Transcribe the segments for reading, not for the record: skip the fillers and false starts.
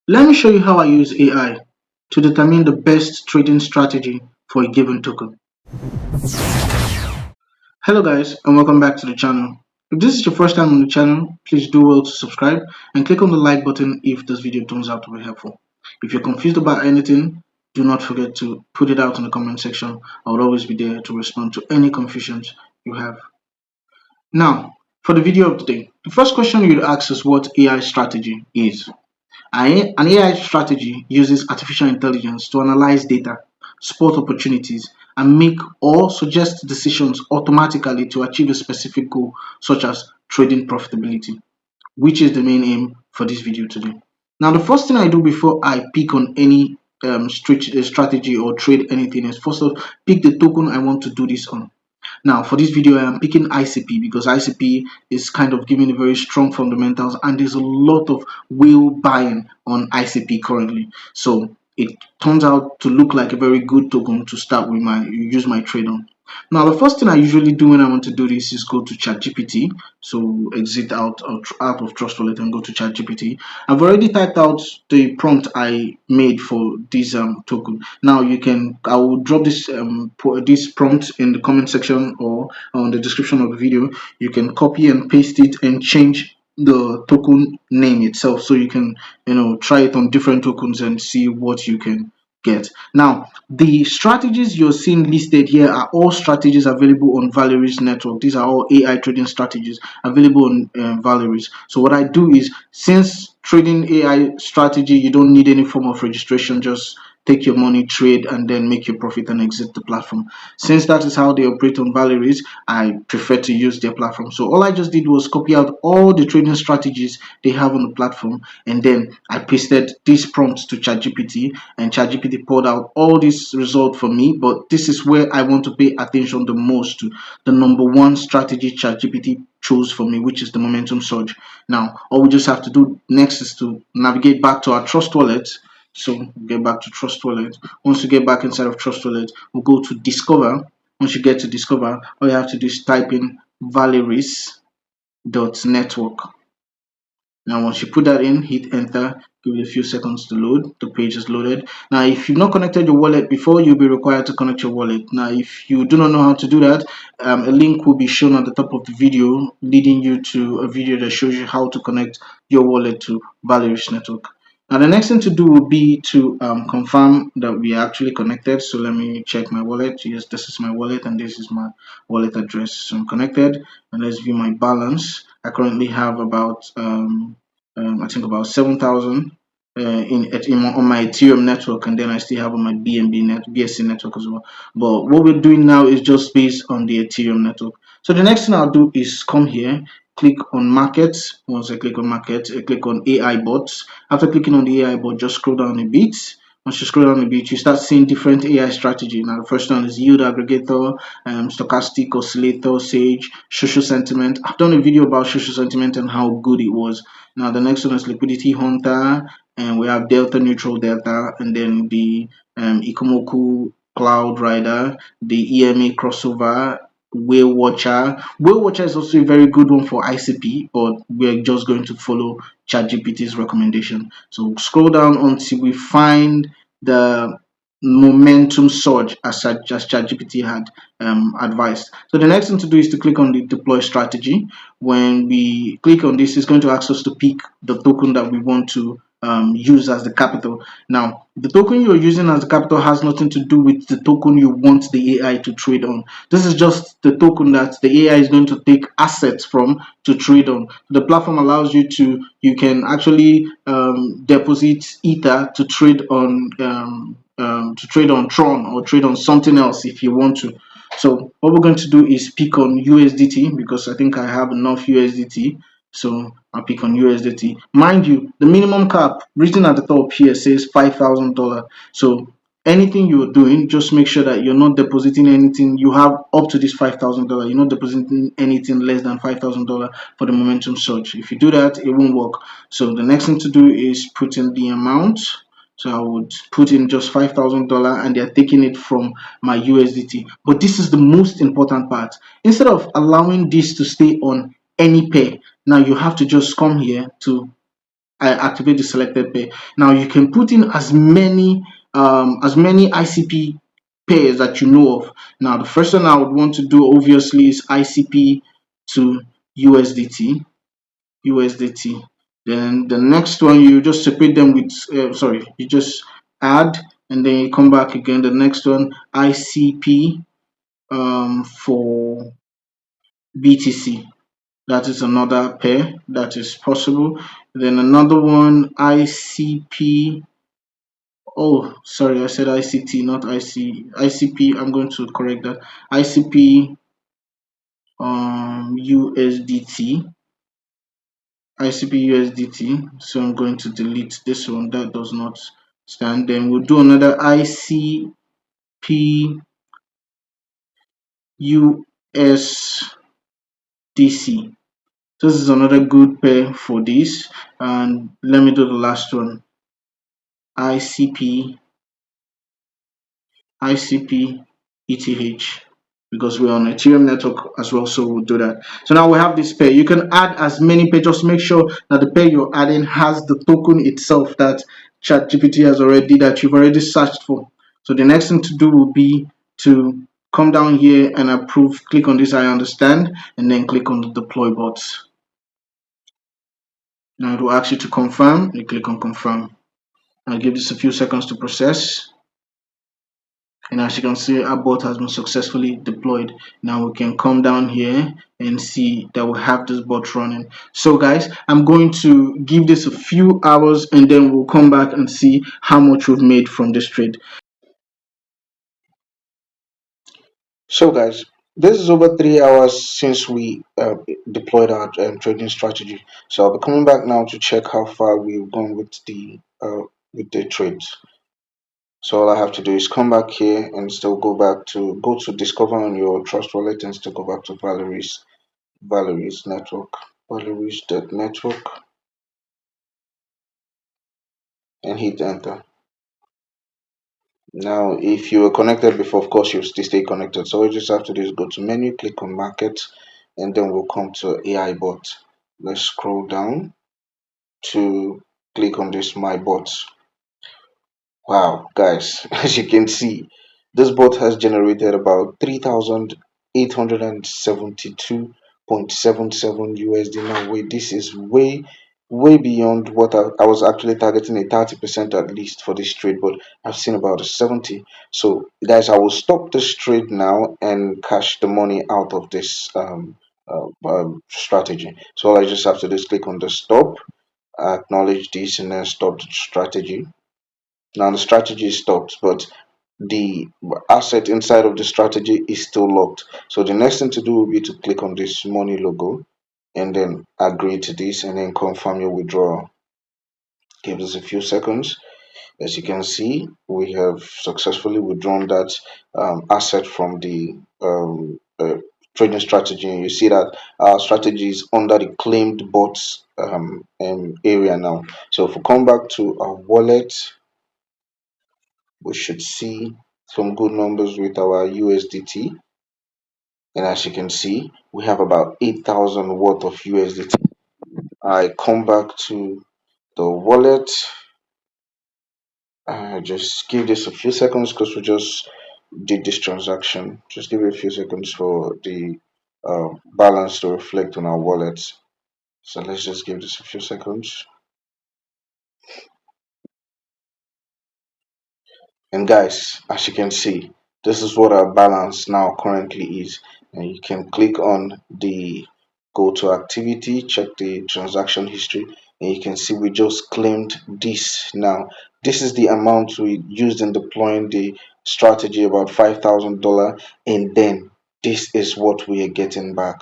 Let me show you how I use AI to determine the best trading strategy for a given token. Hello guys and welcome back to the channel. If this is your first time on the channel, please do well to subscribe and click on the like button if this video turns out to be helpful. If you're confused about anything, do not forget to put it out in the comment section. I will always be there to respond to any confusions you have. Now, for the video of the day, the first question you'd ask is what AI strategy is. An AI strategy uses artificial intelligence to analyze data, spot opportunities, and make or suggest decisions automatically to achieve a specific goal, such as trading profitability, which is the main aim for this video today. Now, the first thing I do before I pick on any strategy or trade anything is first of all pick the token I want to do this on. Now, for this video, I am picking ICP because ICP is kind of giving very strong fundamentals, and there's a lot of whale buying on ICP currently. So it turns out to look like a very good token to start with use my trade on. Now, the first thing I usually do when I want to do this is go to ChatGPT. So exit out of Trust Wallet and go to ChatGPT. I've already typed out the prompt I made for this token. Now I will drop this prompt in the comment section or on the description of the video. You can copy and paste it and change the token name itself, so you can try it on different tokens and see what you can get. Now, the strategies you're seeing listed here are all strategies available on Valeris network. These are all AI trading strategies available on Valeris. So what I do is, since trading AI strategy, you don't need any form of registration, just take your money, trade, and then make your profit and exit the platform. Since that is how they operate on Valeris, I prefer to use their platform. So all I just did was copy out all the trading strategies they have on the platform, and then I pasted these prompts to ChatGPT, and ChatGPT poured out all these results for me. But this is where I want to pay attention the most to the number one strategy ChatGPT chose for me, which is the momentum surge. Now, all we just have to do next is to navigate back to our Trust Wallet. So get back to Trust Wallet. Once you get back inside of Trust Wallet, we'll go to Discover. Once you get to Discover, all you have to do is type in Valeris.network. Now, once you put that in, hit enter, give it a few seconds to load. The page is loaded. Now, if you've not connected your wallet before, you'll be required to connect your wallet. Now, if you do not know how to do that, a link will be shown at the top of the video, leading you to a video that shows you how to connect your wallet to Valeris network. Now, the next thing to do will be to confirm that we are actually connected. So let me check my wallet. Yes, this is my wallet and this is my wallet address. So I'm connected, and let's view my balance. I currently have about I think about 7,000 on my Ethereum network, and then I still have on my BSC network as well. But what we're doing now is just based on the Ethereum network. So the next thing I'll do is come here, click on markets. Once I click on markets, I click on AI bots. After clicking on the AI bot, just scroll down a bit. Once you scroll down a bit, you start seeing different AI strategy. Now, the first one is yield aggregator, stochastic oscillator, sage, social sentiment. I've done a video about social sentiment and how good it was. Now, the next one is liquidity hunter, and we have delta neutral delta, and then the Ikomoku cloud rider, the EMA crossover, whale watcher. Whale watcher is also a very good one for ICP, but we're just going to follow ChatGPT's recommendation. So scroll down until we find the momentum surge as ChatGPT had advised. So the next thing to do is to click on the deploy strategy. When we click on this, it's going to ask us to pick the token that we want to use as the capital. Now, the token you're using as the capital has nothing to do with the token you want the AI to trade on. This is just the token that the AI is going to take assets from to trade on. The platform allows you can actually deposit Ether to trade on Tron or trade on something else if you want to. So what we're going to do is pick on USDT because I think I have enough USDT. So I'll pick on USDT. Mind you, the minimum cap written at the top here says $5,000. So anything you're doing, just make sure that you're not depositing anything. You have up to this $5,000. You're not depositing anything less than $5,000 for the momentum surge. If you do that, it won't work. So the next thing to do is put in the amount. So I would put in just $5,000, and they're taking it from my USDT. But this is the most important part. Instead of allowing this to stay on any pair, now you have to just come here to I activate the selected pair. Now you can put in as many ICP pairs that you know of. Now the first one I would want to do obviously is ICP to USDT. USDT. Then the next one you just separate them with you just add and then you come back again. The next one ICP for BTC. That is another pair that is possible. Then another one ICP. Oh, sorry, I said ICT, not ICP. I'm going to correct that. ICP USDT. ICP USDT. So I'm going to delete this one. That does not stand. Then we'll do another ICP USDC. This is another good pair for this. And let me do the last one. ICP ETH, because we're on Ethereum network as well, so we'll do that. So now we have this pair. You can add as many pairs. Just make sure that the pair you're adding has the token itself that ChatGPT has already, that you've already searched for. So the next thing to do will be to come down here and approve. Click on this I understand, and then click on the deploy bots. Now it will ask you to confirm. You click on confirm. I'll give this a few seconds to process. And as you can see, our bot has been successfully deployed. Now we can come down here and see that we have this bot running. So guys, I'm going to give this a few hours and then we'll come back and see how much we've made from this trade. So guys, this is over 3 hours since we deployed our trading strategy. So I'll be coming back now to check how far we've gone with the trades. So all I have to do is come back here and still go to discover on your trust wallet and still go back to Valeris network, Valeris.network, and hit enter. Now if you were connected before, of course you'll still stay connected. So all you just have to do is go to menu, click on market, and then we'll come to AI bot. Let's scroll down to click on this my bots. Wow, guys, as you can see, this bot has generated about 3,872.77 USD. Now, wait, this is way beyond what I was actually targeting, a 30% at least for this trade, but I've seen about a 70. So, guys, I will stop this trade now and cash the money out of this strategy. So, all I just have to do is click on the stop, acknowledge this, and then stop the strategy. Now the strategy is stopped, but the asset inside of the strategy is still locked. So the next thing to do will be to click on this money logo and then agree to this and then confirm your withdrawal. Give us a few seconds. As you can see, we have successfully withdrawn that asset from the trading strategy. And you see that our strategy is under the claimed bots area now. So if we come back to our wallet, we should see some good numbers with our USDT. And as you can see, we have about 8,000 worth of USDT. I come back to the wallet. Just give this a few seconds because we just did this transaction. Just give it a few seconds for the balance to reflect on our wallet. So let's just give this a few seconds. And guys, as you can see, this is what our balance now currently is. And you can click on the go to activity, check the transaction history, and you can see we just claimed this now. This is the amount we used in deploying the strategy, about $5,000, and then this is what we are getting back.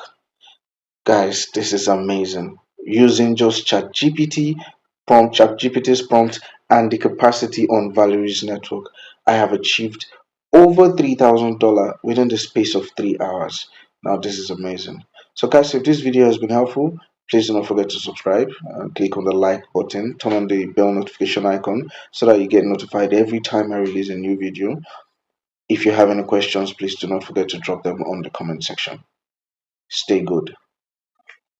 Guys, this is amazing. Using just ChatGPT's prompt and the capacity on Valeris network, I have achieved over $3,000 within the space of 3 hours. Now this is amazing. So guys, if this video has been helpful, please do not forget to subscribe, click on the like button, turn on the bell notification icon so that you get notified every time I release a new video. If you have any questions, please do not forget to drop them on the comment section. Stay good.